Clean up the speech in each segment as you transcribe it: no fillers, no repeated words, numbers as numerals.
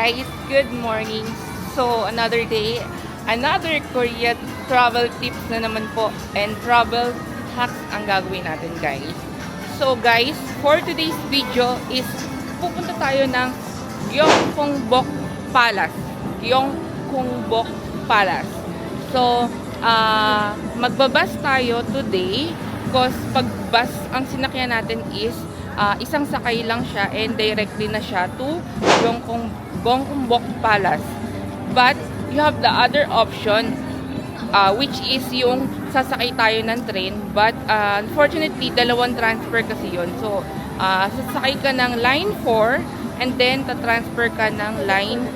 guys, good morning. So another day, another Korea travel tips na naman po and travel hacks ang gagawin natin guys. So guys, for today's video is pupunta tayo ng Gyeongkongbok Palace. Gyeongkongbok Palace. So magbabas tayo today because pag bus ang sinakyan natin is isang sakay lang siya and directly na siya to Gyeongkongbok Palace. But you have the other option which is yung sasakay tayo ng train, but unfortunately dalawang transfer kasi yun. So sasakay ka ng line 4 and then ta-transfer ka ng line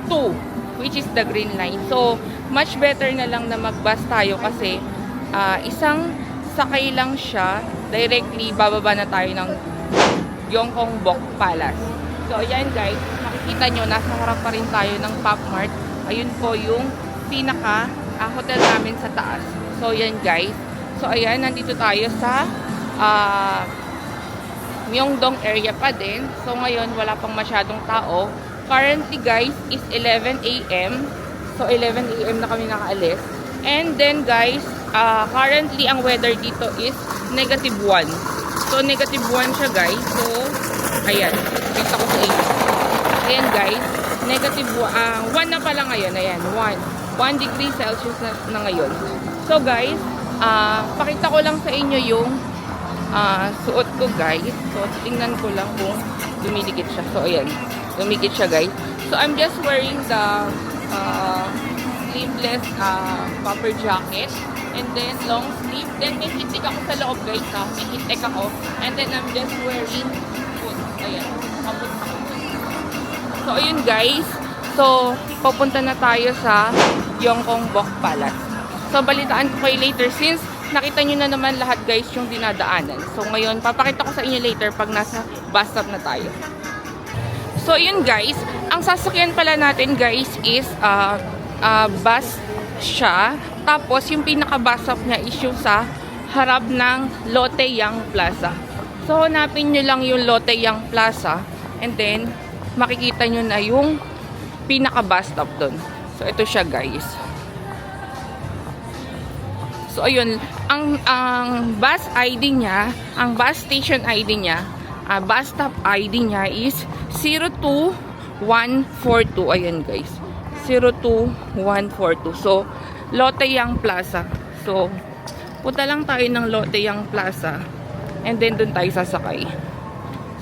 2 which is the green line. So much better na lang na mag-bus tayo kasi isang sakay lang siya, directly bababa na tayo ng Gyeongkongbok Palace. So ayan guys, makikita nyo nasa harap pa rin tayo ng Pop Mart. Ayun po yung pinaka hotel namin sa taas. So ayan guys, so ayan, nandito tayo sa Myeongdong area pa din. So ngayon wala pang masyadong tao. Currently guys is 11 AM. So 11 AM na kami nakaalis. And then guys, currently ang weather dito is -1. So -1 siya guys. So ayan, kita ko sa inyo. Ayan guys, -1 na pala ngayon. Ayan, 1 degree Celsius na ngayon. So guys, pakita ko lang sa inyo yung suot ko guys. So tingnan ko lang kung dumidikit siya. So ayan, dumidikit siya guys. So I'm just wearing the sleeveless puffer jacket and then long sleeve. Then may hitik ako sa loob guys ha. May hitik ako. And then I'm just wearing boots. Ayan, boots ako. So ayun guys. So pupunta na tayo sa Gyeongkongbok Palace. So balitaan ko kayo later since nakita nyo na naman lahat guys yung dinadaanan. So ngayon papakita ko sa inyo later pag nasa bus stop na tayo. So yun guys, ang sasakyan pala natin guys is bus siya. Tapos yung pinaka-bus stop niya is yung sa harap ng Lotte Young Plaza. So hanapin nyo lang yung Lotte Young Plaza and then makikita nyo na yung pinaka-bus stop doon. So ito siya guys. So ayun, ang bus ID niya, ang bus station ID niya, bus stop ID niya is 02142. Ayan guys, 02142. So Lotte Young Plaza. So punta lang tayo ng Lotte Young Plaza and then dun tayo sasakay.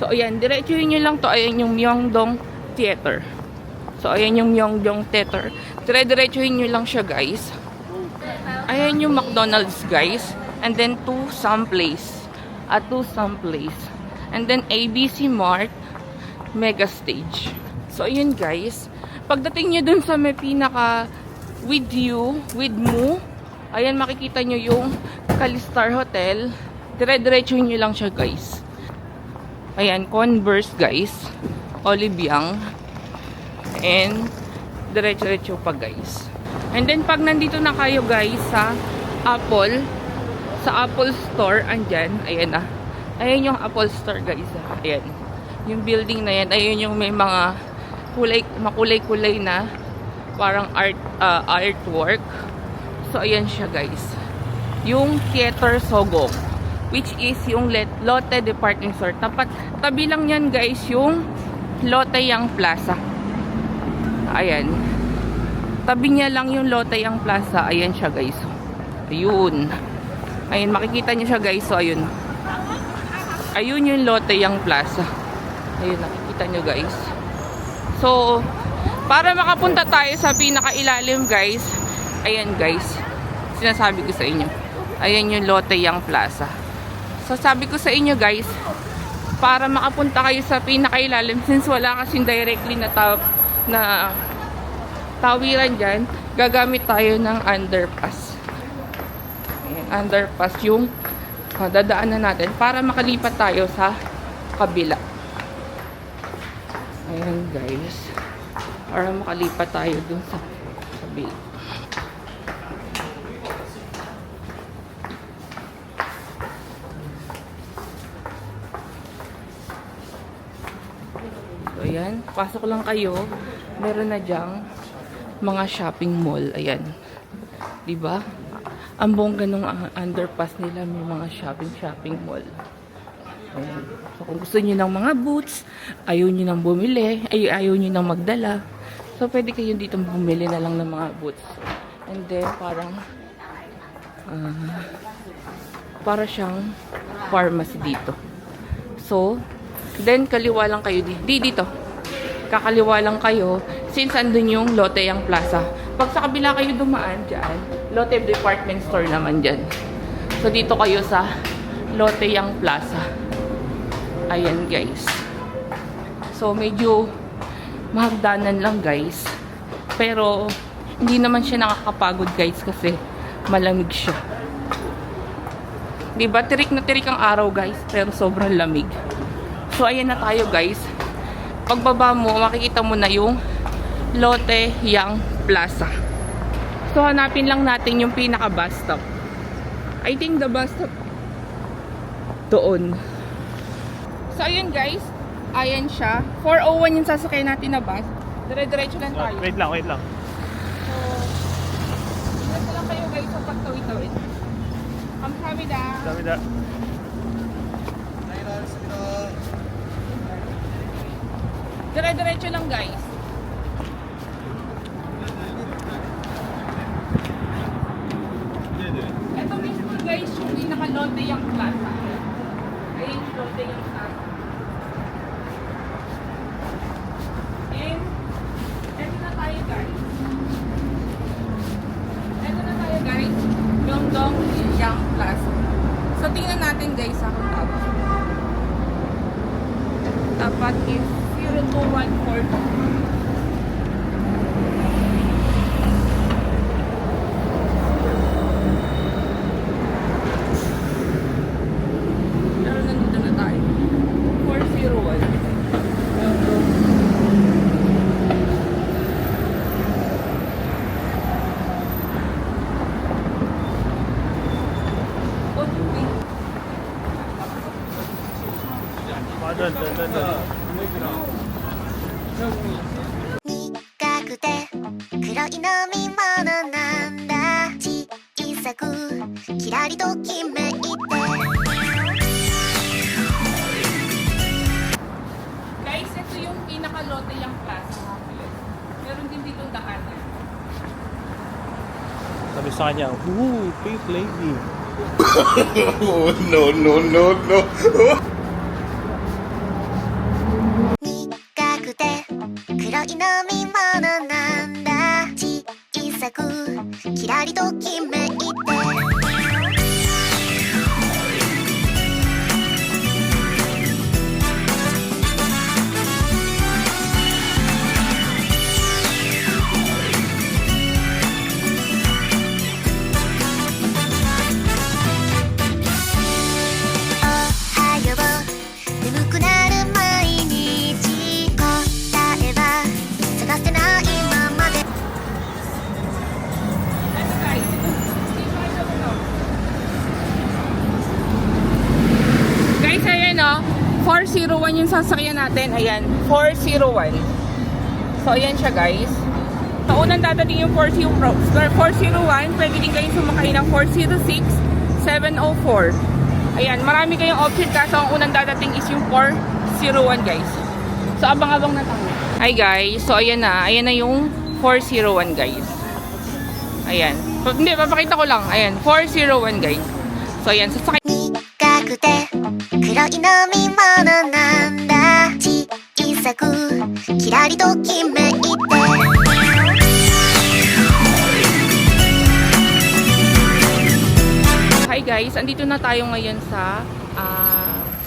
So ayan, diretsuhin nyo lang to. Ayan yung Myeongdong Theater. So ayan yung Myeongdong Theater. Diretsuhin nyo lang siya guys. Ayan yung McDonald's guys. And then to some place. And then ABC Mart Mega Stage. So ayun guys, pagdating nyo dun sa may pinaka with mo, ayan makikita nyo yung Calistar Hotel. Dire-diretsuhin nyo lang siya guys. Ayan, Converse guys, Oliviang, and diretso-diretso pa guys. And then pag nandito na kayo guys sa Apple Store, andyan, ayan na. Ayan yung Apple Store guys. Ayan. Yung building na yan, ayun yung may mga makulay-kulay na parang artwork. So ayan siya guys. Yung Theater Sogong, which is yung Lotte Department Store. Tabi lang yan guys yung Lotte Young Plaza. Ayan. Tabi niya lang yung Lotte Young Plaza. Ayan siya guys. Ayun. Ayun, makikita niyo siya guys. So ayun. Ayun yung Lotte Young Plaza. Ayun, nakikita nyo guys. So, para makapunta tayo sa pinakailalim guys, ayan guys, sinasabi ko sa inyo, ayan yung Lotte Young Plaza. So, sabi ko sa inyo guys, para makapunta kayo sa pinakailalim, since wala kasing directly na tawiran dyan, gagamit tayo ng underpass. Ayan, underpass yung dadaanan natin para makalipat tayo sa kabila. Ayan guys, para makalipat tayo dun sa kabila. So ayan, pasok lang kayo, meron na diyang mga shopping mall. Ayan. Diba? Ang bongga nung underpass nila, may mga shopping mall. Ayan. So, kung gusto niyo ng mga boots, ayaw niyo nang bumili, ayaw niyo nang magdala, so, pwede kayo dito bumili na lang ng mga boots. And then, parang, para siyang pharmacy dito. So, then, kaliwa lang kayo dito. Kakaliwa lang kayo, since andun yung Lotte Yang Plaza. Pag sa kabila kayo dumaan dyan, Lotte Department Store naman dyan. So, dito kayo sa Lotte Yang Plaza. Ayan, guys. So, medyo mahagdanan lang, guys. Pero, hindi naman siya nakakapagod, guys, kasi malamig siya. Diba? Tirik na tirik ang araw, guys, pero sobrang lamig. So, ayan na tayo, guys. Pagbaba mo, makikita mo na yung Lotte Yang Plaza. So, hanapin lang natin yung pinaka-bus stop. I think the bus stop doon. So, ayun guys. Ayan siya. 401 yung sasakyan natin na bus. Dire-diretso lang tayo. Wait lang. So, diretso lang kayo guys sa pagtawid-tawid. Kamsahamnida. Kamsahamnida. Dire-diretso lang guys. Ito mismo guys yung pinaka-Lotte Yang Plaza. Ayun yung Lotte Yang Plaza. And, eto na tayo guys. Dongdong Yang Plaza. So, tingnan natin guys sa kung tapat. Tapat is 0214. Pero nandito na tayo. 401. Doon. 苦くて黒い飲み物なんだ小さくキラリときめいて Guys, ito yung pinaka-Lotte Yang Plaza. Meron din dito daanan. Sabi sa kanya, "Ooh, pink lady." Oh, no. 苦くて黒い飲み物なんだ小さくキラリときめいて 眠くなる毎日答えは探せないままで Ito guys, guys, ayan o. 401 yung sasakyan natin. Ayan, 401. So, ayan siya guys. Sa unang dadating yung 401, pwede din kayong sumakay ng 406, 704. Ayan, marami kayong option kaso ang unang dadating is yung 401 guys. So, abang-abang na tayo. Hi guys, so ayan na yung 401 guys. Ayan. Hindi, papakita ko lang. Ayan, 401 guys. So, ayan, sasakay. 苦くて黒い飲み物なんだ小さくキラリときめいて Hi guys, andito na tayo ngayon sa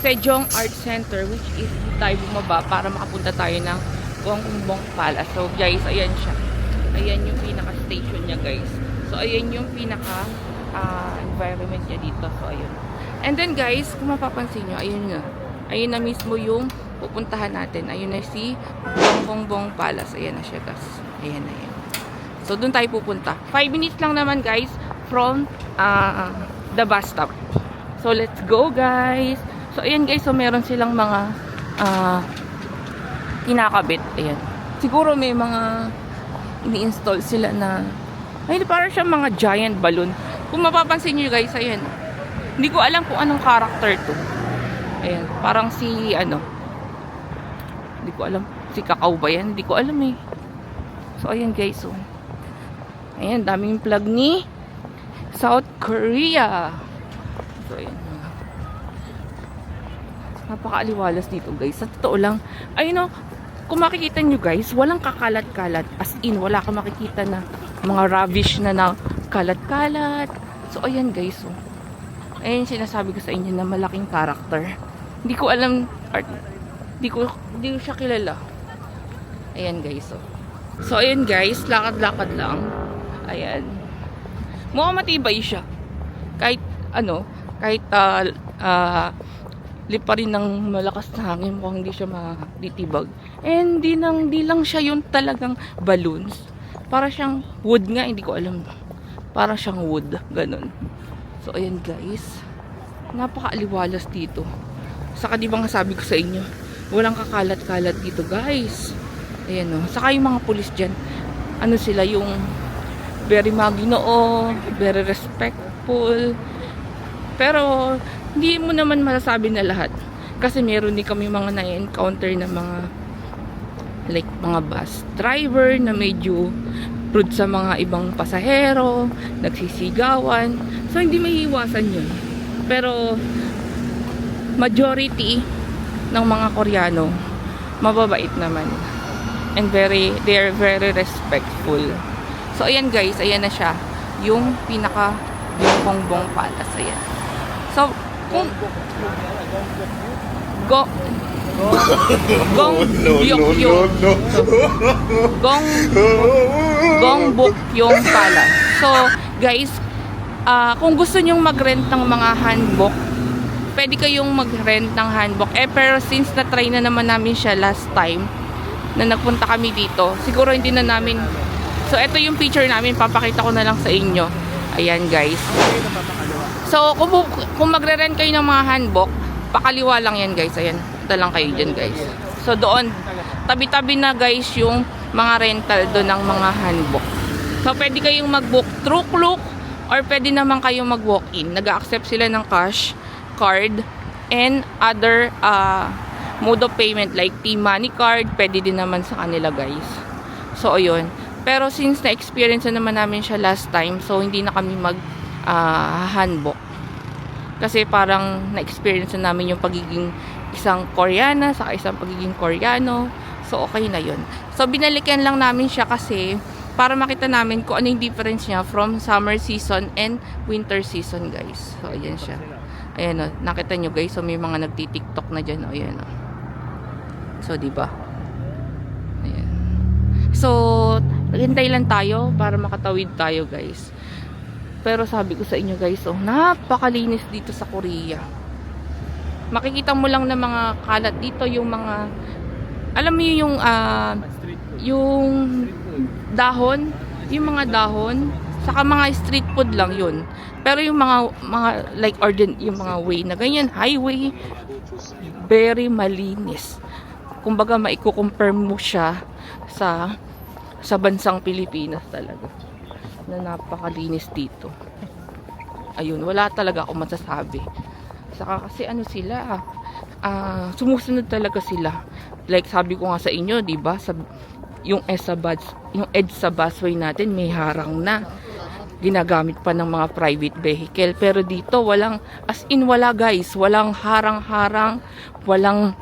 Sejong Art Center, which is tayo bumaba para makapunta tayo ng Gongbong Palace. So guys, ayan siya. Ayan yung pinaka-station niya guys. So ayan yung pinaka-environment niya dito. So ayun. And then guys, kung mapapansin nyo, ayun nga. Ayun na mismo yung pupuntahan natin. Ayun na si Gongbong Palace. Ayan na siya guys. Ayan na yan. So doon tayo pupunta. 5 minutes lang naman guys from the bus stop. So let's go guys. So ayan guys, so meron silang mga kinakabit. Ayan. Siguro may mga ini-install sila na ay parang siya mga giant balloon. Kung mapapansin nyo guys, ayan. Hindi ko alam kung anong character to. Ayan, parang si ano. Hindi ko alam. Si Kakao ba yan? Hindi ko alam eh. So ayan guys, so. Ayan, daming plug ni South Korea. So ayan. Napakaaliwalas dito guys. Sa totoo lang, ay no, kung makikita nyo guys, walang kakalat-kalat. As in, wala ka makikita na mga rubbish na kalat-kalat. So ayan guys, so. Ayan sinasabi ko sa inyo na malaking character. Hindi ko alam, hindi ko siya kilala. Ayan guys, so. So ayan guys, lakad-lakad lang. Ayan. Mukhang matibay siya. Kahit ano, kahit lipa rin ng malakas na hangin, mukhang hindi siya matitibag. And di lang siya yung talagang balloons. Para siyang wood nga, hindi ko alam. Para siyang wood, ganun. So ayan guys, napakaaliwalas dito. Saka di ba nga sabi ko sa inyo, walang kakalat-kalat dito guys. Ayan o, saka yung mga pulis dyan, ano sila, yung very maginoo, very respectful. Pero hindi mo naman masasabi na lahat. Kasi meron din kami mga na-encounter na mga like mga bus driver na medyo rude sa mga ibang pasahero, nagsisigawan. So hindi maiiwasan yun. Pero majority ng mga Koreano mababait naman. And they are very respectful. So ayan guys, ayan na siya. Yung pinaka Gyeongbokgung Palace. Ayan. So kung Gyeongbokgung Palace. So guys, kung gusto nyong mag-rent ng mga hanbok, pwede kayong mag-rent ng hanbok. Pero since na-try na naman namin siya last time na nagpunta kami dito, siguro hindi na namin. So ito yung picture namin, papakita ko na lang sa inyo. Ayan guys. So kung magre-rent kayo ng mga hanbok, pakaliwa lang yan guys. Ayan, punta lang kayo dyan guys. So doon, tabi-tabi na guys yung mga rental doon ng mga hanbok. So pwede kayong mag-book through Klook or pwede naman kayong mag-walk-in. Nag-accept sila ng cash, card, and other mode of payment like T-Money card. Pwede din naman sa kanila guys. So ayun. Pero since na-experience na naman namin siya last time, so hindi na kami hanbok. Kasi parang na-experience na namin yung pagiging isang Koreana sa isang pagiging Koreano. So okay na yun. So binalikan lang namin siya kasi para makita namin kung ano yung difference niya from summer season and winter season guys. So ayan siya. Ayan o, nakita nyo guys. So may mga nagti-tiktok na dyan o. Ayan o. So diba? Ayan. So hintay lang tayo para makatawid tayo guys. Pero sabi ko sa inyo guys, oh, napakalinis dito sa Korea. Makikita mo lang na mga kalat dito, yung mga, alam mo yung dahon, yung mga dahon, saka mga street food lang yun. Pero yung mga like yung mga way na ganyan, highway, very malinis. Kumbaga maiko-compare mo siya sa bansang Pilipinas talaga. Na napakalinis dito. Ayun, wala talaga ako masasabi. Saka kasi ano sila, sumusunod talaga sila. Like sabi ko nga sa inyo, 'di ba? Yung EDSA busway natin may harang na. Ginagamit pa ng mga private vehicle. Pero dito walang, as in wala guys, walang harang-harang, walang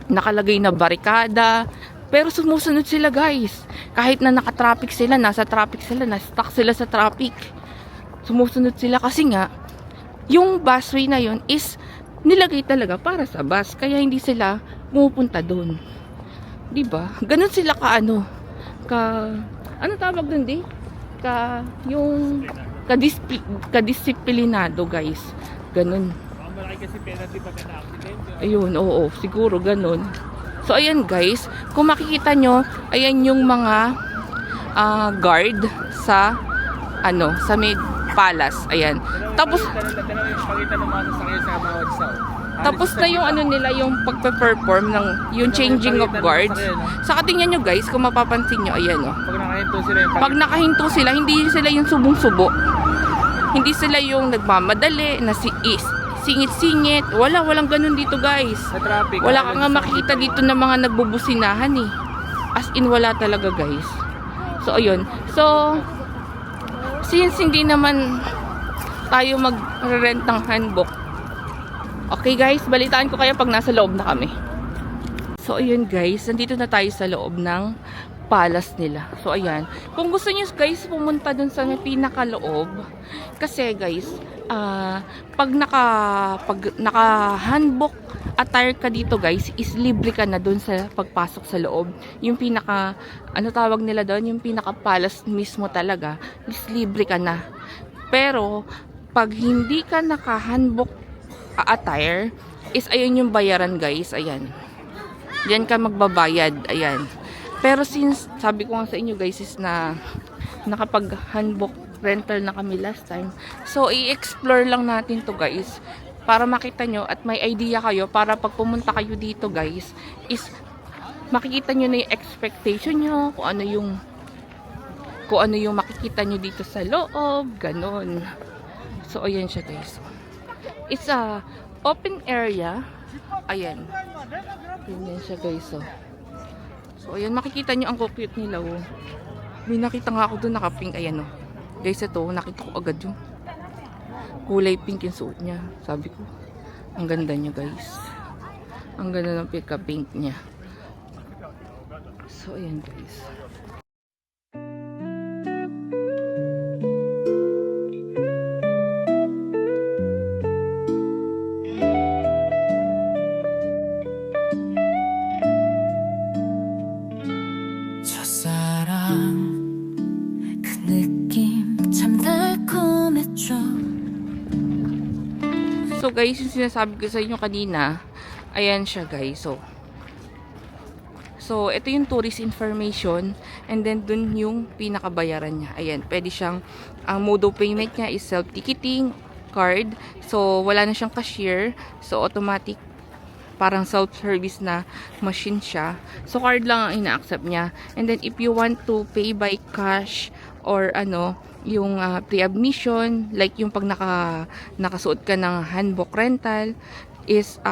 nakalagay na barikada. Pero sumusunod sila guys. Kahit na naka-traffic sila, nasa traffic sila, na-stuck sila sa traffic. Sumusunod sila kasi nga, yung busway na yun is nilagay talaga para sa bus. Kaya hindi sila pumupunta doon. Diba? Ganun sila ano tawag doon kadisiplinado guys. Ganun. Malaki kasi penalty pag na-accident. Ayun, oo, siguro ganun. So ayan guys, kung makikita nyo, ayan yung mga guard sa sa may palace. Ayan. Tapos Pakita ng mga sasakyan sa bawat south. Tapos na yung ano nila, yung pagpe-perform ng yung changing of guards. Saka tingnan nyo guys, kung mapapansin nyo, ayan oh. Pag nakahinto sila yung Pag nakahinto sila, hindi sila yung subong-subo. Hindi sila yung nagmamadali, na singit-singit. Walang ganun dito guys. sa traffic. Wala ka nga makikita dito ng mga nagbubusinahan eh. As in, wala talaga guys. So, ayun. So, since hindi naman tayo mag-rent ng handbook, okay guys, balitaan ko kayo pag nasa loob na kami. So, ayun guys, nandito na tayo sa loob ng palace nila. So, ayan. Kung gusto niyo guys, pumunta dun sa may pinakaloob. Kasi guys, pag naka-handbook attire ka dito guys, is libre ka na dun sa pagpasok sa loob. Yung pinaka, ano tawag nila doon? Yung pinaka-palace mismo talaga, is libre ka na. Pero, pag hindi ka naka-handbook attire, is ayun yung bayaran guys, ayan. Diyan ka magbabayad, ayan. Pero since, sabi ko nga sa inyo guys, is na nakapag-handbook rental na kami last time. So, i-explore lang natin to guys. Para makita nyo at may idea kayo, para pag pumunta kayo dito guys, is makikita nyo na yung expectation nyo, kung ano yung makikita nyo dito sa loob, ganon. So, ayan siya guys. It's a open area. Ayan. Ayan siya guys. So, ayan, makikita nyo ang cute nila. Oh. May nakita nga ako doon naka-pink. Ayan, oh. Guys, ito, nakita ko agad yung kulay pink yung suot niya. Sabi ko, ang ganda niya guys. Ang ganda ng pink niya. So, ayan guys. So guys, yung sinasabi ko sa inyo kanina, ayan siya guys. So ito yung tourist information, and then dun yung pinakabayaran niya. Ayan, pwede siyang, ang mode of payment niya is self-ticketing card. So wala na siyang cashier. So automatic, parang self-service na machine siya. So card lang ang ina-accept niya. And then if you want to pay by cash or ano, yung pre-admission, like yung pag nakasuot ka ng handbook rental, is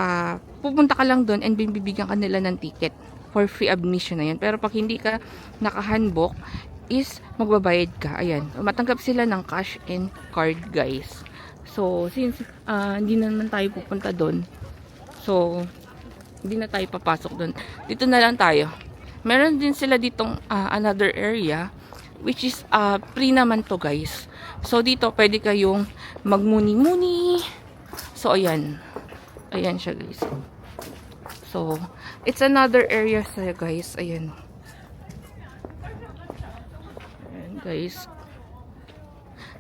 pupunta ka lang doon and bibigyan ka nila ng ticket for free admission na yun. Pero pag hindi ka naka-handbook, is magbabayad ka. Ayan, matanggap sila ng cash and card guys. So since hindi naman tayo pupunta doon, so hindi na tayo papasok doon, dito na lang tayo. Meron din sila ditong another area which is free naman to guys. So dito pwede kayong magmuni-muni. So ayan. Ayan siya guys. So it's another area sa guys. Ayan. Ayan guys.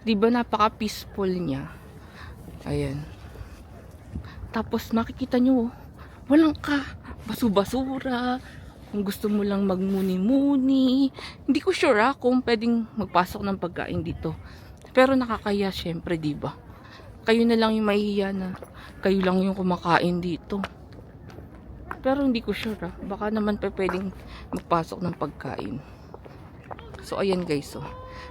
Diba napaka-peaceful niya. Ayan. Tapos makikita nyo, walang basu-basura. Kung gusto mo lang magmuni-muni. Hindi ko sure kung pwedeng magpasok ng pagkain dito. Pero nakakaya syempre, diba? Kayo na lang yung mahihiya na kayo lang yung kumakain dito. Pero hindi ko sure baka naman pwedeng magpasok ng pagkain. So ayan guys,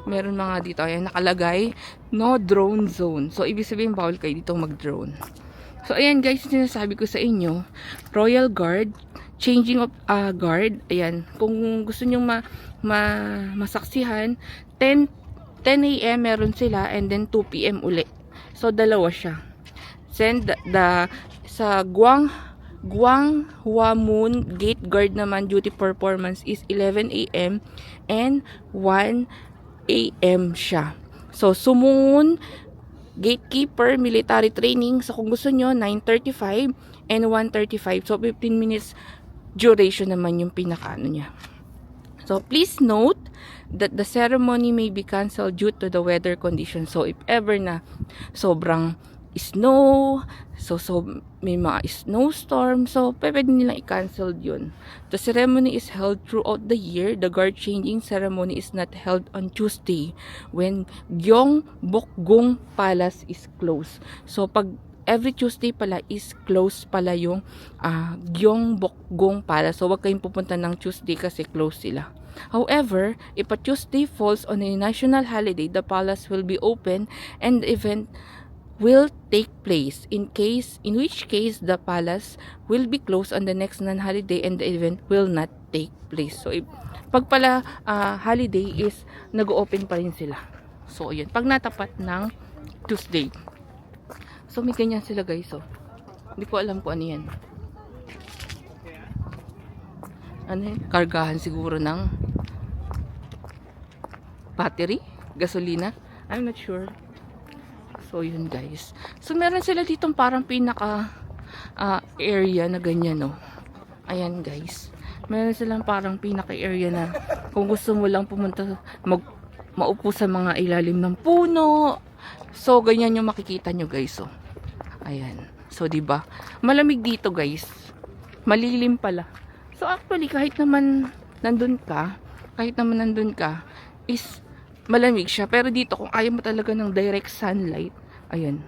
meron mga dito, ayan nakalagay, no drone zone. So ibig sabihin bawal kayo dito mag-drone. So ayan guys, sinasabi ko sa inyo, Royal Guard, changing of guard. Ayan, kung gusto nyong masaksihan, 10 AM meron sila, and then 2 PM uli. So dalawa siya. Send sa Gwanghwamun Gate Guard naman, duty performance is 11 AM and 1 AM siya. So Sumungun Gatekeeper military training, so kung gusto nyo 9:35 and 1:35, so 15 minutes duration naman yung pinakaano niya. So please note that the ceremony may be canceled due to the weather conditions. So if ever na sobrang snow, so may mga snowstorm, so pwede nilang i-cancel yun. The ceremony is held throughout the year. The guard changing ceremony is not held on Tuesday when Gyeongbokgung Palace is closed. So pag every Tuesday pala is close pala yung Gyeongbokgung Palace. So, wag kayong pupunta ng Tuesday kasi close sila. However, if a Tuesday falls on a national holiday, the palace will be open and the event will take place. In which case, the palace will be closed on the next non-holiday and the event will not take place. So, pag pala holiday is nag-open pa rin sila. So, yun. Pag natapat ng Tuesday. So, may ganyan sila guys. So, hindi ko alam kung ano yan. Ano yun? Kargahan siguro ng battery? Gasolina? I'm not sure. So, yun guys. So, meron sila ditong parang pinaka area na ganyan, no? Ayan guys. Meron silang parang pinaka area na kung gusto mo lang pumunta, maupo sa mga ilalim ng puno. So, ganyan yung makikita nyo guys. So, ayan. So, diba? Malamig dito guys. Malilim pala. So, actually, kahit naman nandun ka, is malamig siya. Pero dito, kung ayaw mo talaga ng direct sunlight, ayan,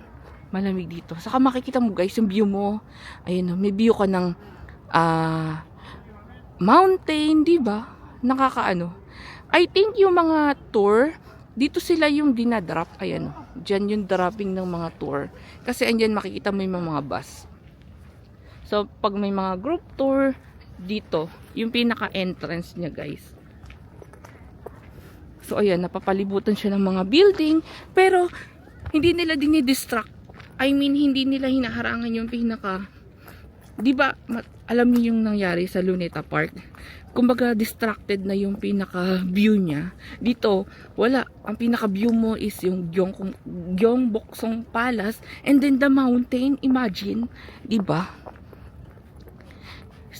malamig dito. Saka makikita mo guys, yung view mo, ayan, may view ka ng mountain, diba? Nakakaano. I think yung mga tour, dito sila yung dinadrop. Ayan, dyan yung dropping ng mga tour. Kasi andyan makikita mo yung mga bus. So, pag may mga group tour, dito, yung pinaka-entrance niya, guys. So, ayan, napapalibutan siya ng mga building, pero hindi nila dinidistract. I mean, hindi nila hinaharangan yung pinaka, di ba, alam niyo yung nangyari sa Luneta Park? Kumbaga, distracted na yung pinaka-view niya. Dito, wala. Ang pinaka-view mo is yung Gyeongbokgung Palace, and then the mountain, imagine, di ba?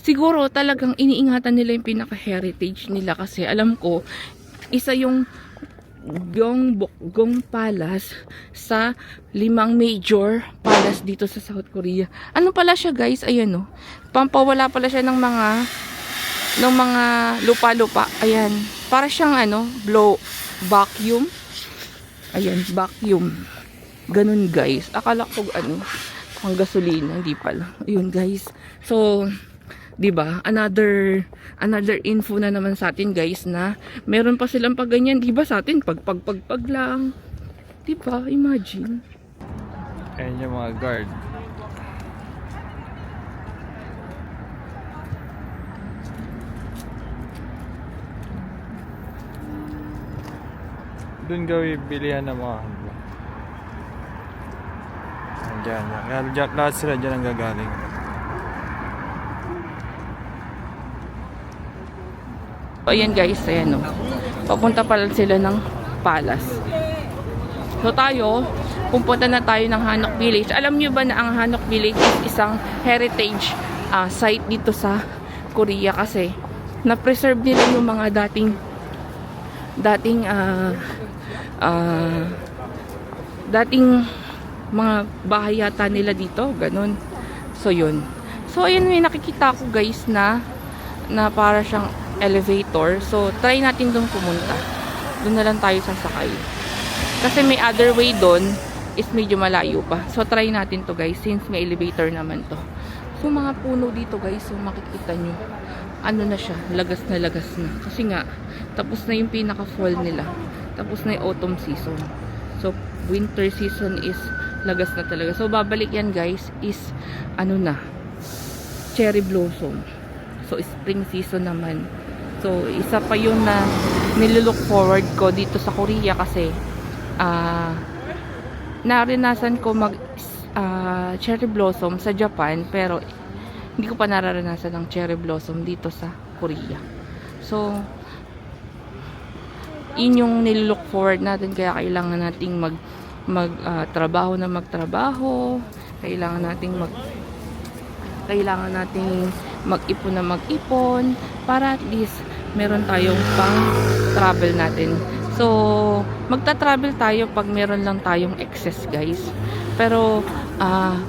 Siguro talagang iniingatan nila yung pinaka-heritage nila kasi alam ko, isa yung Gyeongbokgung Palace sa 5 major palace dito sa South Korea. Ano pala siya guys? Ayan no. Pampawala pala siya ng mga lupa-lupa. Ayan. Para siyang vacuum. Ayan, vacuum. Ganun guys. Akala ko pang gasolina, hindi pala. Ayun guys. So, 'di ba? Another info na naman sa atin guys na meron pa silang pag ganyan, 'di ba? Sa atin pag lang. 'Di ba? Imagine. Ayan yung mga guard. Doon gawin bilihan ng mga handla. Diyan. Lahat sila dyan ang gagaling. Ayan guys, ayan o. Papunta pala sila ng palace. So tayo, pupunta na tayo ng Hanok Village. Alam nyo ba na ang Hanok Village is isang heritage site dito sa Korea kasi na-preserve nila yung mga dating mga bahay yata nila dito, ganun. So yun. So ayun, may nakikita ko guys na para siyang elevator. So, try natin doon pumunta. Doon na lang tayo sasakay. Kasi may other way doon is medyo malayo pa. So, try natin to guys since may elevator naman to. So, mga puno dito guys. So, makikita nyo. Ano na siya? Lagas na lagas na. Kasi nga, tapos na yung pinaka-fall nila. Tapos na yung autumn season. So, winter season is lagas na talaga. So, babalik yan guys is cherry blossom. So, spring season naman. So, isa pa yun na nilook forward ko dito sa Korea kasi naranasan ko mag cherry blossom sa Japan pero hindi ko pa nararanasan ng cherry blossom dito sa Korea. So, yun yung nilook forward natin kaya kailangan nating magtrabaho na magtrabaho. Kailangan nating mag-ipon na mag-ipon para at least meron tayong pang travel natin. So, magta-travel tayo pag meron lang tayong excess guys. Pero,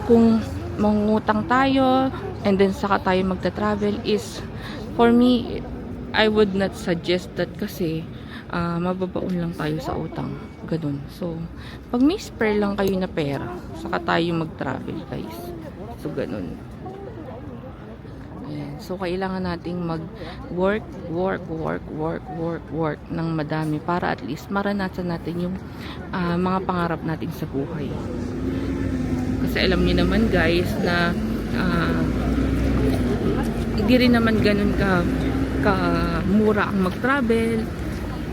kung mangungutang tayo and then saka tayo magta-travel is, for me, I would not suggest that kasi mababaon lang tayo sa utang. Ganun. So, pag may spare lang kayo na pera, saka tayo mag-travel, guys. So, ganun. Ayan. So, kailangan nating mag-work ng madami para at least maranasan natin yung mga pangarap natin sa buhay. Kasi alam niyo naman, guys, na hindi rin naman ganun ka mura ang mag-travel.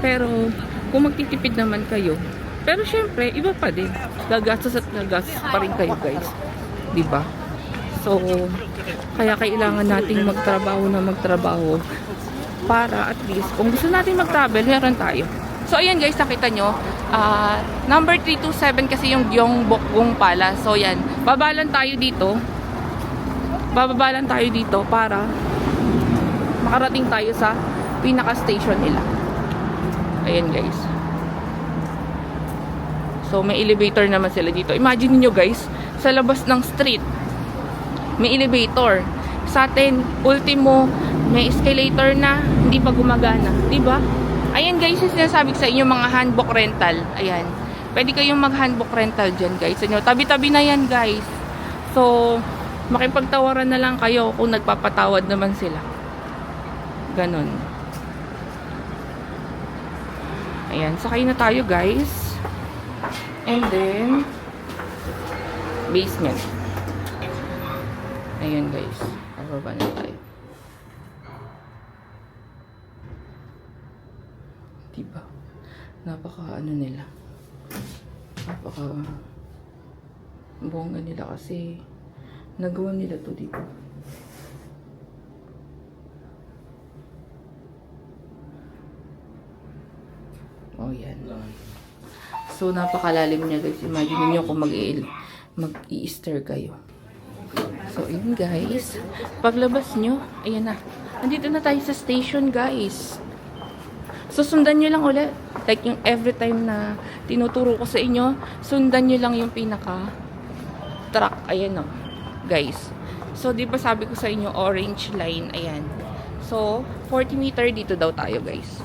Pero, kung magtitipid naman kayo, pero syempre, iba pa din. Gagastos at gagastos pa rin kayo, guys. Diba? So, kaya kailangan nating magtrabaho para at least, kung gusto natin mag-travel, meron tayo. So, ayan guys, nakita nyo, number 327 kasi yung Gyeongbokgung Palace. So, yan, babalan tayo dito para makarating tayo sa pinaka-station nila. Ayan guys. So, may elevator naman sila dito. Imagine niyo guys, sa labas ng street, may elevator. Sa atin, ultimo, may escalator na hindi pa gumagana. Diba? Ayan guys, yung sinasabi ko sa inyo, mga handbook rental. Ayan. Pwede kayong mag-handbook rental dyan guys. Tabi-tabi na yan guys. So, makipagtawaran na lang kayo kung nagpapatawad naman sila. Ganon. Ayan, sakay na tayo guys. And then, basement. Ayan guys, pababa na tayo. Diba? Napaka nila. Napaka bongga nila kasi nagawa nila to dito. Oh, yan. So, napakalalim niya guys. Imagine niyo kung mag-i-stir kayo. So, yun guys. Paglabas nyo, ayan na. Nandito na tayo sa station guys. So, sundan nyo lang ulit. Like yung every time na tinuturo ko sa inyo, sundan nyo lang yung pinaka-track. Ayan o. Guys. So, di ba sabi ko sa inyo, orange line. Ayan. So, 40 meter dito daw tayo guys.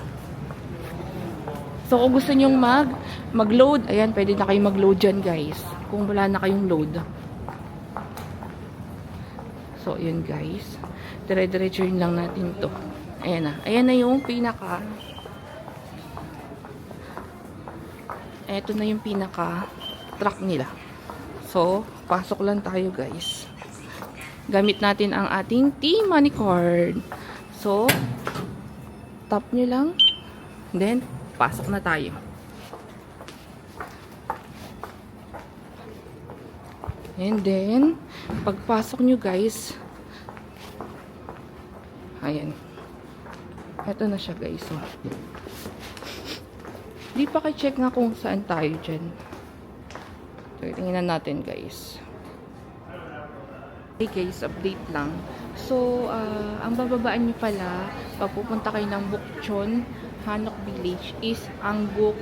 So, kung gusto nyong mag-load, ayan, pwede na kayong mag-load dyan, guys. Kung wala na kayong load. So, yun, guys. Dire-diretso yun lang natin to. Ayan na. Ayan na yung pinaka. Eto na yung pinaka-truck nila. So, pasok lang tayo, guys. Gamit natin ang ating T-Money card. So, tap nyo lang. Then, pasok na tayo. And then, pagpasok nyo guys, ayan. Ito na siya guys. So, di pa ka-check nga kung saan tayo dyan. So, tingnan natin guys. Okay guys, update lang. So, ang bababaan nyo pala, papupunta kayo ng Bukchon Hanok Village is Angguk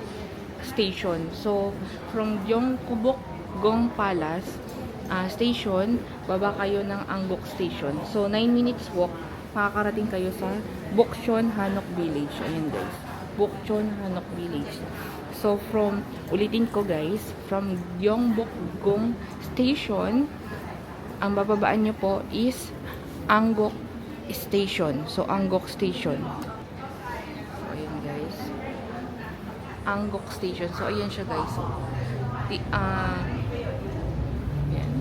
Station. So, from Gyeongbokgung Palace Station, baba kayo ng Angguk Station. So, 9 minutes walk, makakarating kayo sa Bukchon Hanok Village. Ayan guys, Bukchon Hanok Village. So, ulitin ko guys, from Gyeongbokgung Station, ang bababaan nyo po is Angguk Station. So, Angguk Station. Angguk Station. So, ayan siya guys. Ayan.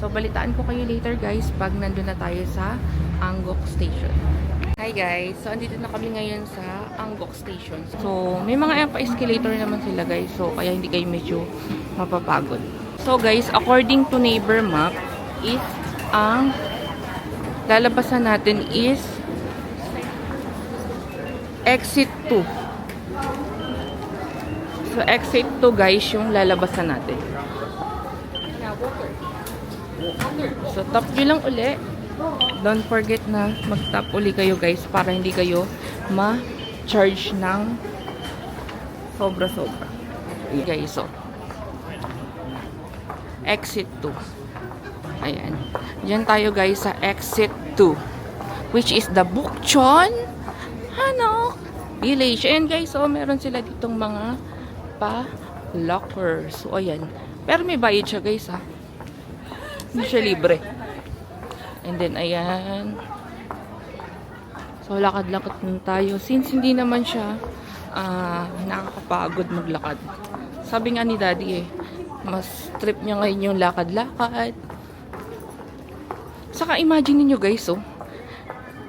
So, balitaan ko kayo later guys pag nandun na tayo sa Angguk Station. Hi guys. So, andito na kami ngayon sa Angguk Station. So, may mga pa-escalator naman sila guys. So, kaya hindi kayo medyo mapapagod. So, guys, according to Neighbor Map is ang lalabasan natin is exit 2. So, exit 2 guys, yung lalabasan natin. So, tap nyo lang uli. Don't forget na mag-tap uli kayo guys para hindi kayo ma-charge ng sobra-sobra. Guys, so. Exit 2. Ayan. Diyan tayo guys sa exit 2. Which is the Bukchon Hanok Village. And guys, so meron sila ditong mga pa-lockers. So, ayan. Pero may bayad siya guys ha. Hindi siya libre. And then, ayan. So, lakad-lakad nun tayo. Since hindi naman siya nakakapagod maglakad. Sabi nga ni Daddy mas trip niya ngayon yung lakad-lakad. Saka imagine niyo guys,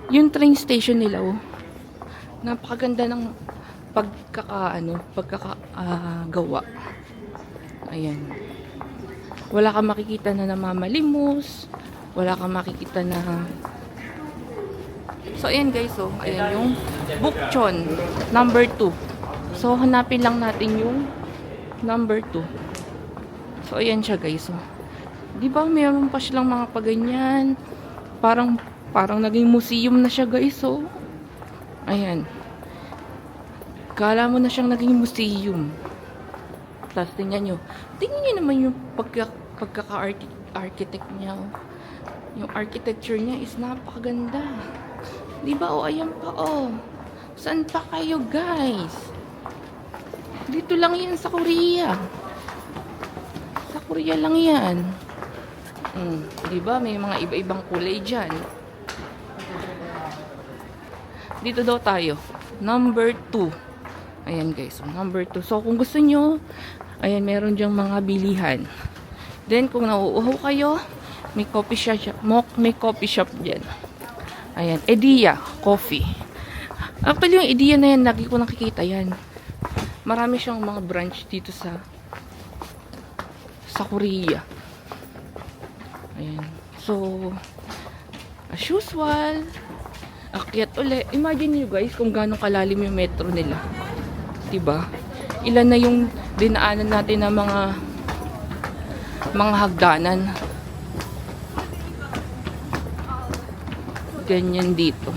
yung train station nila, napakaganda ng pagkakagawa. Ayan. Wala kang makikita na namamalimos. Wala kang makikita na... So, ayan guys, ayan yung Bukchon, number 2. So, hanapin lang natin yung number 2. So, ayan siya guys, di ba mayroon pa silang mga paganyan? Parang naging museum na siya guys, ayan. Kala mo na siyang naging museum. Tapos tingnan nyo naman yung pagkaka-architect niya, Yung architecture niya is napakaganda. Di ba? Ayan pa, Saan pa kayo, guys? Dito lang yan sa Korea. Sa Korea lang yan. Di ba? May mga iba-ibang kulay dyan. Dito daw tayo. Number 2. Ayan, guys. Number 2. So, kung gusto nyo, ayan, meron dyang mga bilihan. Then, kung nauuhaw kayo, may coffee shop dyan. Ayan, Ediya Coffee. Actually, yung Ediya na yan, lagi ko nakikita yan. Marami siyang mga branch dito sa Korea. Ayan. So, as usual, akyat ulit. Imagine nyo guys kung gaano kalalim yung metro nila. Diba? Ilan na yung dinaanan natin na mga hagdanan. Ganyan dito.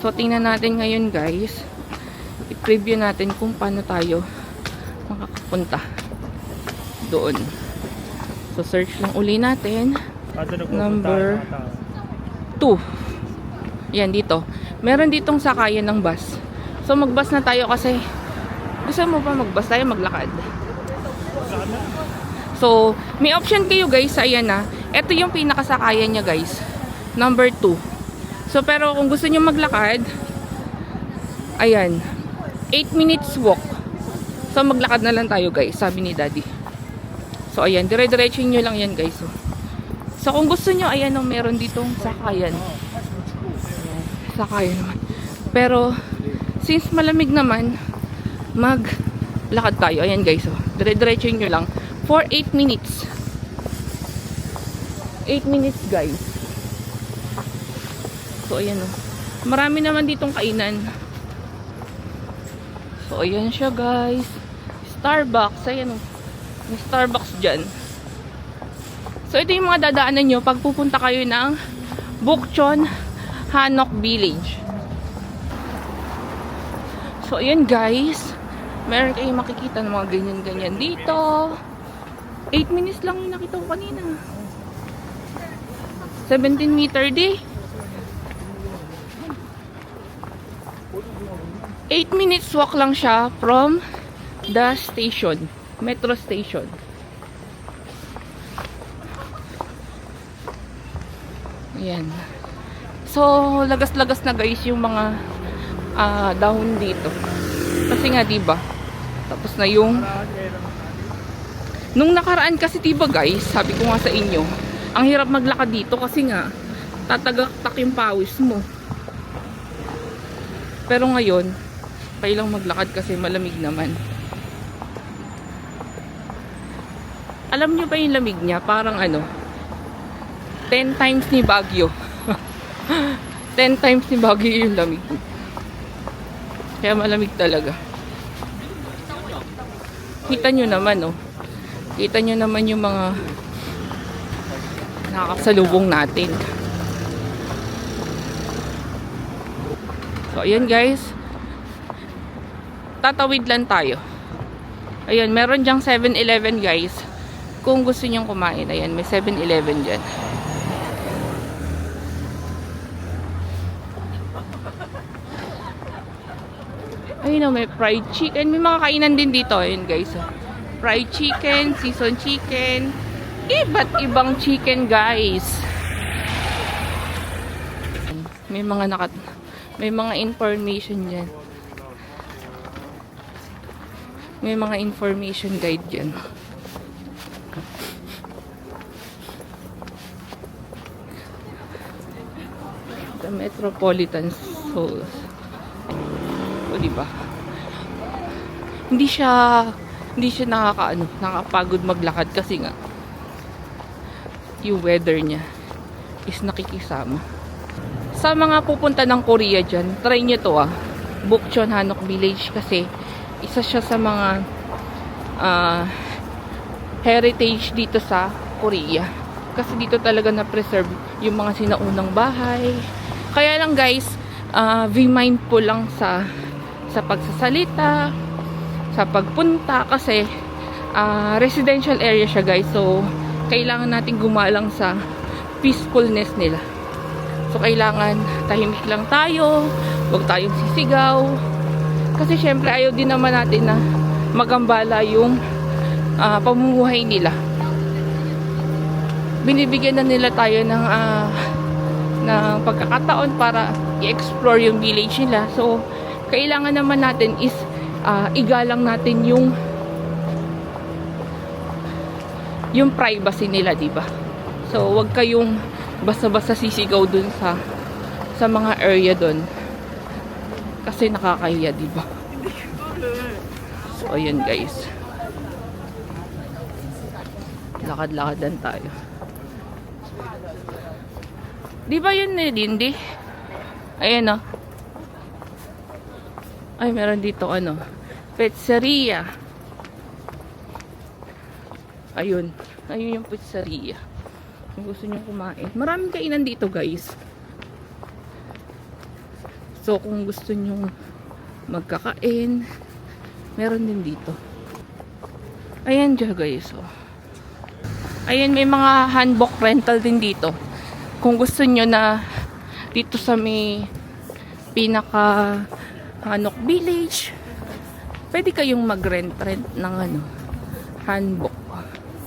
So, tingnan natin ngayon guys. I-preview natin kung paano tayo makakapunta doon. So, search lang uli natin. Number 2. Yan, dito. Meron ditong sakayan ng bus. So, mag-bus na tayo kasi gusto mo pa mag-bus tayo, maglakad. So, may option kayo guys. Ayan na. Ito yung pinakasakayan niya guys. Number 2. So, pero kung gusto nyo maglakad, ayan, 8 minutes walk. So, maglakad na lang tayo guys, sabi ni Daddy. So, ayan, dire-diretso nyo lang yan guys. So, kung gusto nyo, ayan, meron ditong sakayan. Sakayan naman. Pero, since malamig naman, maglakad tayo. Ayan guys, dire-diretso nyo lang. For 8 minutes. 8 minutes guys. So, ayan marami naman ditong kainan. So, ayan siya guys. Starbucks. Ayan may Starbucks dyan. So, ito yung mga dadaanan nyo pag pupunta kayo ng Bukchon, Hanok Village. So, ayan guys. Meron kayong makikita ng mga ganyan-ganyan dito. 8 minutes lang yung nakita ko kanina. 17 meter day. 8 minutes walk lang siya from the station, metro station. Ayan. So, lagas-lagas na guys yung mga dahon dito. Kasi nga, diba? Tapos na yung... Nung nakaraan kasi, diba guys, sabi ko nga sa inyo, ang hirap maglakad dito kasi nga, tatagaktak yung pawis mo. Pero ngayon, kailang maglakad kasi malamig naman. Alam nyo ba yung lamig niya? Parang 10 times ni Baguio. 10 times ni Baguio yung lamig. Kaya malamig talaga. Kita nyo naman, Kita nyo naman yung mga nakakasalubong natin. So, ayan guys. Tatawid lang tayo. Ayan, meron dyang 7-Eleven guys. Kung gusto nyong kumain, ayan, may 7-Eleven dyan. Ayun, may fried chicken. May mga kainan din dito. Ayun guys. Fried chicken, seasoned chicken. Iba't ibang chicken guys. May mga information dyan. May mga information guide dyan. The Metropolitan Souls. O diba? Hindi siya nakakapagod maglakad kasi nga yung weather niya is nakikisama. Sa mga pupunta ng Korea dyan, try nyo to Bukchon Hanok Village kasi isa siya sa mga heritage dito sa Korea. Kasi dito talaga na-preserve yung mga sinaunang bahay. Kaya lang guys, be mindful lang sa pagsasalita, sa pagpunta kasi residential area siya guys. So, kailangan natin gumalang sa peacefulness nila. So, kailangan tahimik lang tayo, huwag tayong sisigaw. Kasi syempre ayaw din naman natin na magambala yung pamumuhay nila. Binibigyan na nila tayo ng pagkakataon para i-explore yung village nila. So, kailangan naman natin is igalang natin yung privacy nila, diba? So, wag kayong basta-basta sisigaw dun sa mga area dun. Kasi nakakahiya, diba? So, ayan guys. Lakad-lakadan tayo. Diba yun Lindy? Ayan Ay, meron dito pizzeria. Ayun yung pizzeria. Kung gusto nyo kumain. Maraming kainan dito guys. So, kung gusto nyo magkakain, meron din dito. Ayan dyan guys. Ayan, may mga hanbok rental din dito. Kung gusto nyo na dito sa may pinaka Hanok Village, pwede kayong mag-rent ng hanbok.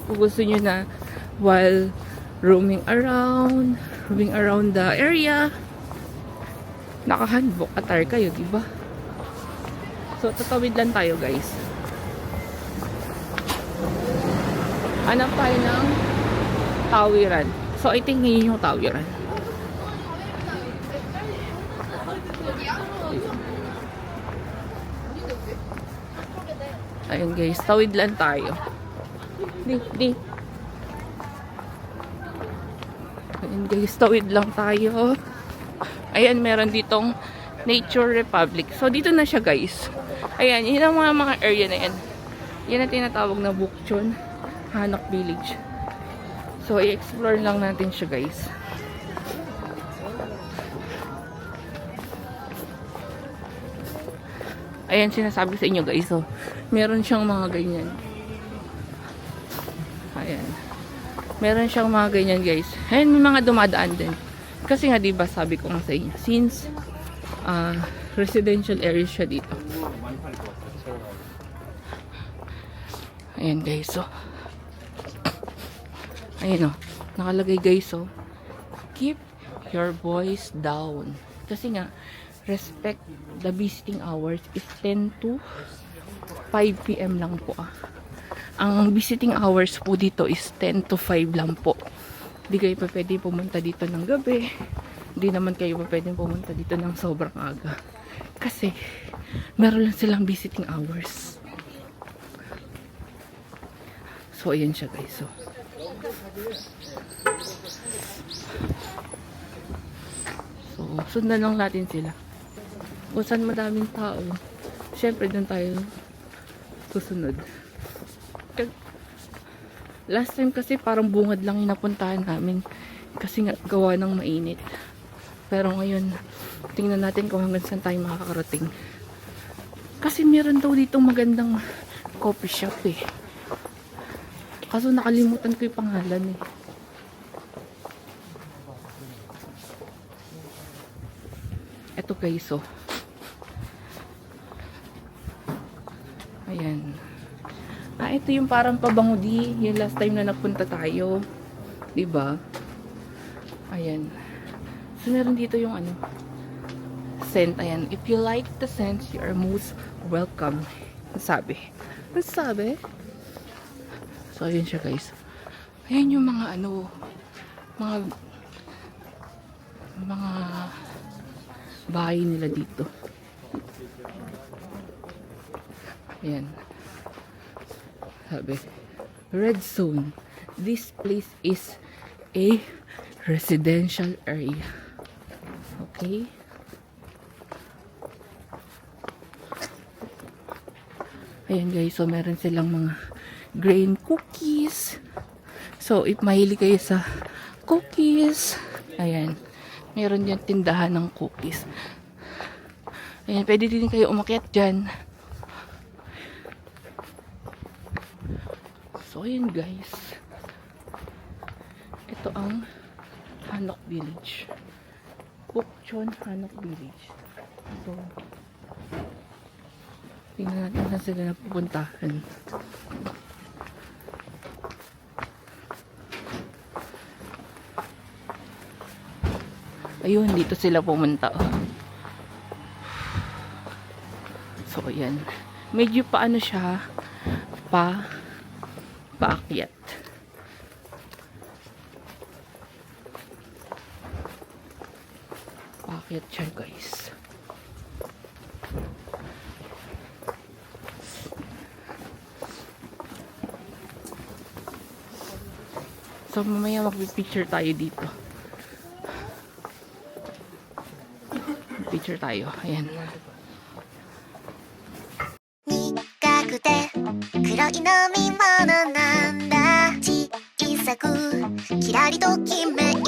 Kung gusto nyo na while roaming around the area, naka-hanbok attire kayo, diba? So, tatawid lang tayo guys. Hanap tayo ng tawiran. So, I think ngayon yung tawiran. Ayun guys, tawid lang tayo. Di. Ayun guys, tawid lang tayo. Ayan, meron ditong Nature Republic. So, dito na siya guys. Ayan, yun ang mga area na yan. Yan ang tinatawag na Bukchon Hanok Village. So, i-explore lang natin siya guys. Ayan, sinasabi sa inyo guys. So, meron siyang mga ganyan. Ayan. Meron siyang mga ganyan guys. Ayan, may mga dumadaan din. Kasi nga diba sabi ko nga sa inyo, since residential area siya dito. Ayan guys. So, ayan nakalagay guys. So, keep your voice down. Kasi nga, respect the visiting hours is 10 to 5 p.m. lang po. Ang visiting hours po dito is 10 to 5 lang po. Hindi kayo pa pwede pumunta dito ng gabi. Hindi naman kayo pa pwede pumunta dito ng sobrang aga. Kasi, meron lang silang visiting hours. So, ayan siya guys. So, sundan lang natin sila. Kung saan madaming tao, syempre doon tayo susunod. Last time kasi parang bungad lang yung napuntahan namin kasi nga gawa ng mainit. Pero ngayon, tingnan natin kung hanggang saan tayo makakarating. Kasi meron daw dito magandang coffee shop Kaso nakalimutan ko yung pangalan Eto guys Ayan. Ito yung parang pabango yung last time na nagpunta tayo. Diba? Ayan. So, meron dito yung ano, scent. Ayan. If you like the scent, you are most welcome. Sabi. Sabi. So, ayan siya guys. Ayan yung mga ano, mga bahay nila dito. Ayan. Sabi, red zone. This place is a residential area. Okay? Ayan guys, so meron silang mga grain cookies. So, if mahilig kayo sa cookies, ayan, meron dyan tindahan ng cookies. Ayan, pwede din kayo umakyat dyan. So, ayan guys. Ito ang Hanok Village. Bukchon Hanok Village. So, tingnan natin saan sila napupuntahan. Ayun, dito sila pumunta. So, ayan. Medyo paano siya, paakyat. Paakyat siya, guys. So, mamaya mag-picture tayo dito. Picture tayo. Ayan. 苦て黒い飲み物なんだ小さくキラリときめいて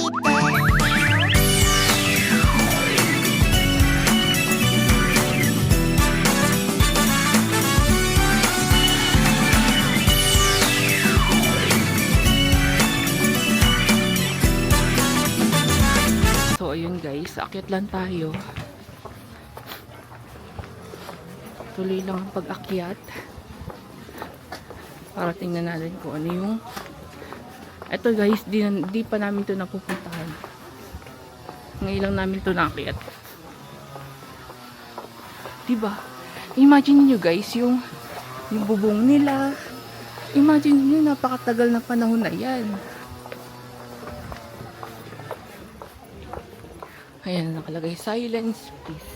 So, ayun guys. Akyat lang tayo. Tuloy lang ang pag-akyat. Para tingnan natin kung ano yung... Ito guys, di pa namin ito napupuntahan. Ngayon lang namin ito nakyat. Diba? Imagine nyo guys, yung bubong nila. Imagine nyo, napakatagal na panahon na yan. Ayan, nakalagay silence, please.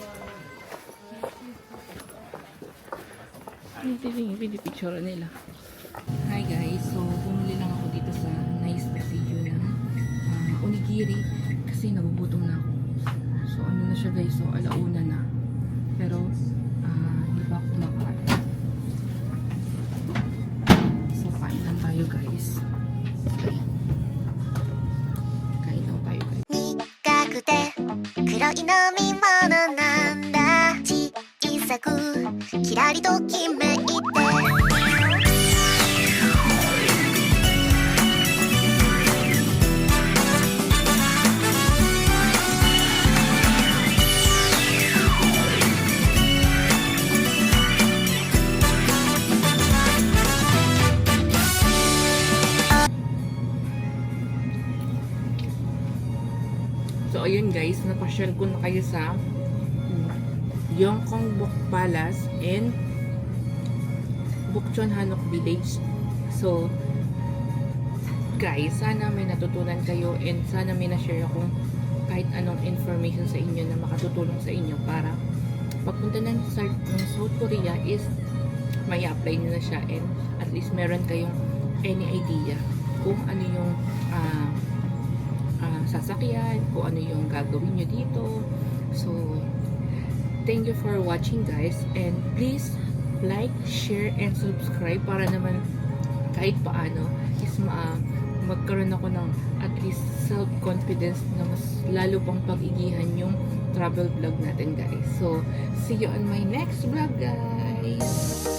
Ito yung pinipicture nila. Hi guys, so bumili lang ako dito sa Nice Paseo na onigiri kasi nagugutom na ako. So ano na siya guys, so alauna na. Pero hindi pa ako kumakain. So kain lang tayo guys. Kain lang tayo guys. 苦くて黒い飲み物なんだ小さくキラリときめいて So ayun guys, napasyal ko na kayo sa Yongkong Book Palace and Bukchon Hanok Village. So guys, sana may natutunan kayo and sana may na-share akong kahit anong information sa inyo na makatutulong sa inyo para pagpunta ng South Korea is may apply nyo na siya and at least meron kayong any idea kung ano yung sasakyan, kung ano yung gagawin nyo dito. So thank you for watching guys and please like, share, and subscribe para naman kahit paano is magkaroon ako ng at least self-confidence na mas lalo pang pag-igihan yung travel vlog natin guys. So see you on my next vlog guys!